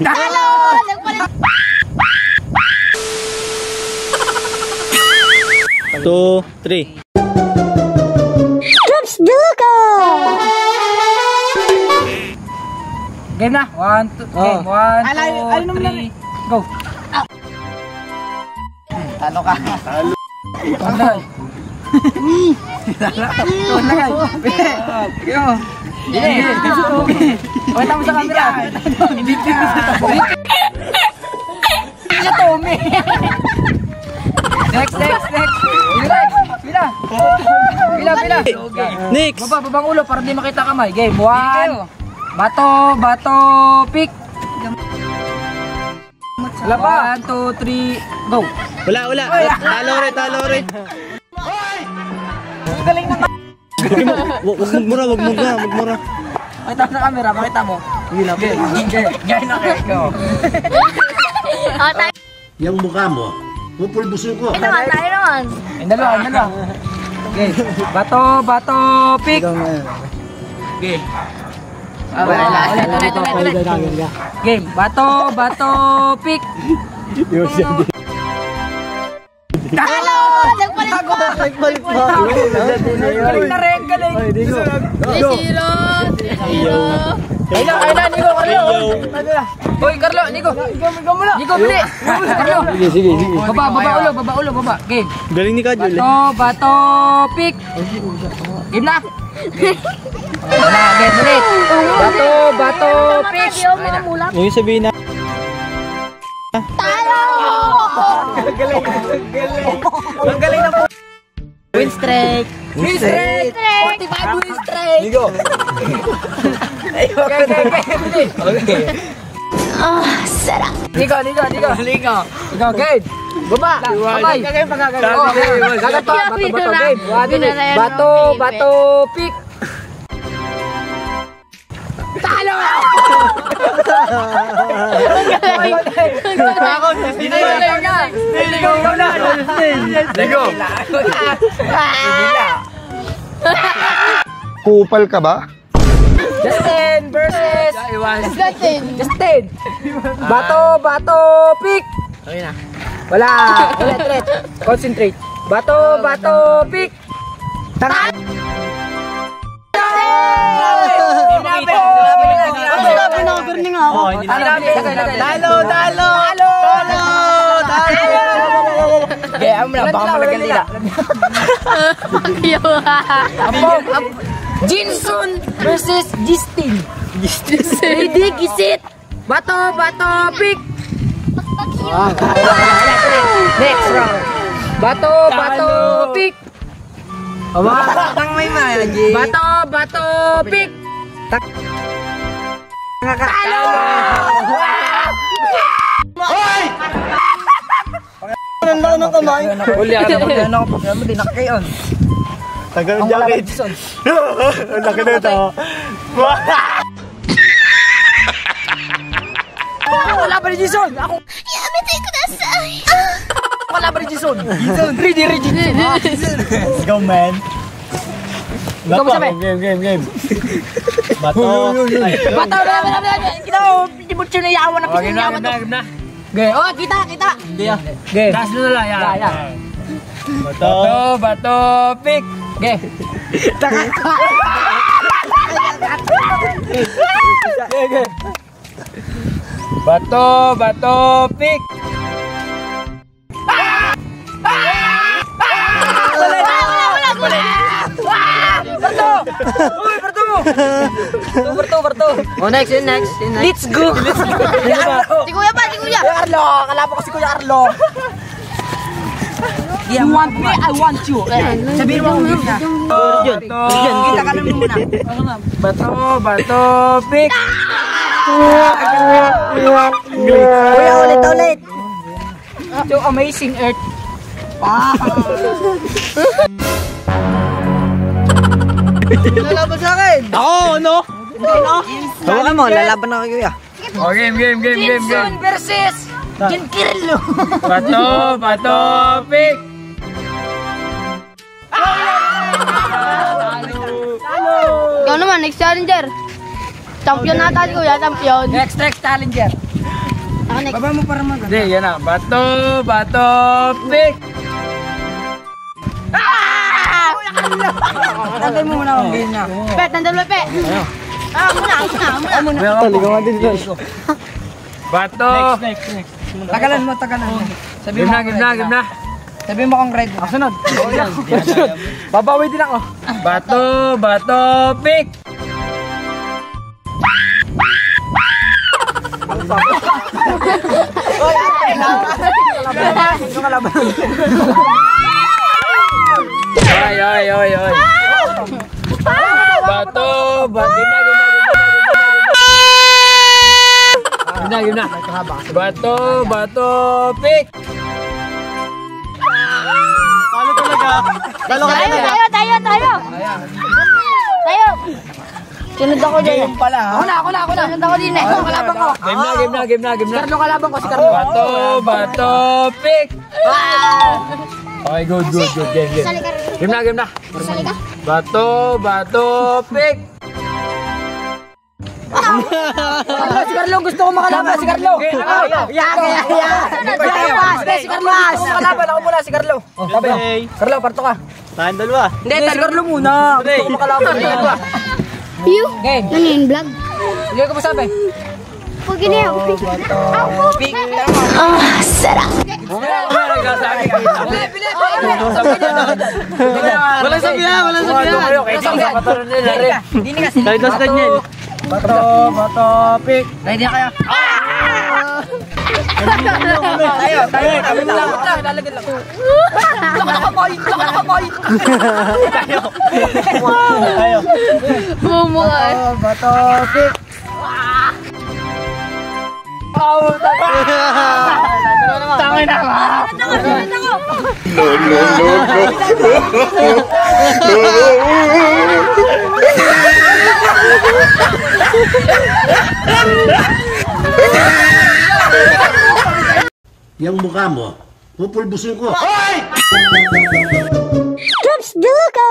Talo! 2, 3. Troops Dugo! Game na. 1, 2, game. 1, 2, 3, go. Talo ka. Talo. Talo. Wait mo sa camera. Hindi sa Tommy. Next. Pila. Next. Babang ulo para di makita kamay. Game 1. Bato, pick. 1, 2, 3, go. Wala. Talo rin. Galing na. Wag mura. Pakita mo sa camera, pakita mo. Gaya na kayo. Go. Yung mukha mo, pupulbusin ko. Ito naman, tayo naman. Dalawa. Okay. Bato, pick. Okay. Ulit. Game. Bato, pick. Talo! Nagpalit mo! Galing na rin, galing. Ayun, Nico, Carlo. Hoy, Carlo, Nico. Ikaw muna. Nico, bili. Carlo. Sige. Baba ulo. Game. Galing ni Kajol. Bato, pick. Game na. Wala, game ulit. Bato, pick. Yung sabihin na. Talo! Ang galing na po. Win streak! 45 win streak. Nico. Okay. Sarap! Nico. Ikaw, game. Baba. Babay. Bato, game. Bato, pick. Talo! Kupal ka ba? Justin versus Justin. Bato, pick. Wala. Ulit. Concentrate. Bato, pick. Tara! Talo! Kaya mo na, baka malagal nila. Jinsun versus Justin. Ready, kisit. Bato, pick. Next round. Bato, pick. Tang may magi. Bato, pick. Talo! Hoy! Nandang ng kamay. Huli ano ko pag di nakakayon. Tagal ng jacket. Ang laki na ito. Wala pa ni Jason. Ako. Yamete kudasai! Wala pa ni Jason. Ready. Let's go, man. Ikaw mo sabi? Game. Bato. Bato. Kita mo, hindi mo siya nayawan na pinyayawan to. Okay, oh, kita. Hindi ah. Okay. Das na lang, yan. Bato, pick. Okay. Bato, pick. Berto. Oh, next. Let's go. Si Kuya pa! Arlo, kalapa ko si Kuya Arlo. You want me, I want you. Sabihin mo na. Diyan, kita ka naman muna. Bato, pick. Kuya, ulit. So amazing earth. Lalaban sa akin. Ako, ano? Hawakan mo, lalaban ako kuya. Oh, game. Jinsun versus Jin Kirillo. Bato, pick. Ikaw naman, next challenger. Champion nata si Kuya, champion. Next challenger. next. Baba mo para mag... Hindi, yan na. Bato, pick! Tatay mo muna ang game niya. Pe, tandaan mo, pe. Muna. Taligaw din dito. Bato! Tagalan mo. Sabi mo Game na. Sabi mo kung red. Sunod. Babawi din ako. Bato, pick! Oy. Bato, game na. Bato, pick! Paano talaga? Talo ka na. Tayo. Sunod ako din. Pala. Ako na. Sunod ako din eh. Kalaban ko. Game na. Carlo kalaban ko, si Carlo. Bato, pick! Okay, good. Game. Sali ka. Game na. Sali ka. Bato, pick! Si Carlo, gusto ko makalaban. Si Carlo. Si Carlo, makalaban. Ako muna, si Carlo. Sabi, Carlo, parto ka. Tayong dalawa. Hindi, si Carlo muna. Gusto ko makalaban. Pew. Game. Ano yung vlog? Hindi ko masabi. Pag giniyaw. Sarap. Walang sabihan. Tayo dos Daniel. Bato, pick. Ready na kayo? Tayo, kami lang. Lalagyan lang. Tayo. Bumuhay. Bato, pick. Tangin na. Yang mukha mo, pupulbusin ko. Drops Dulaga.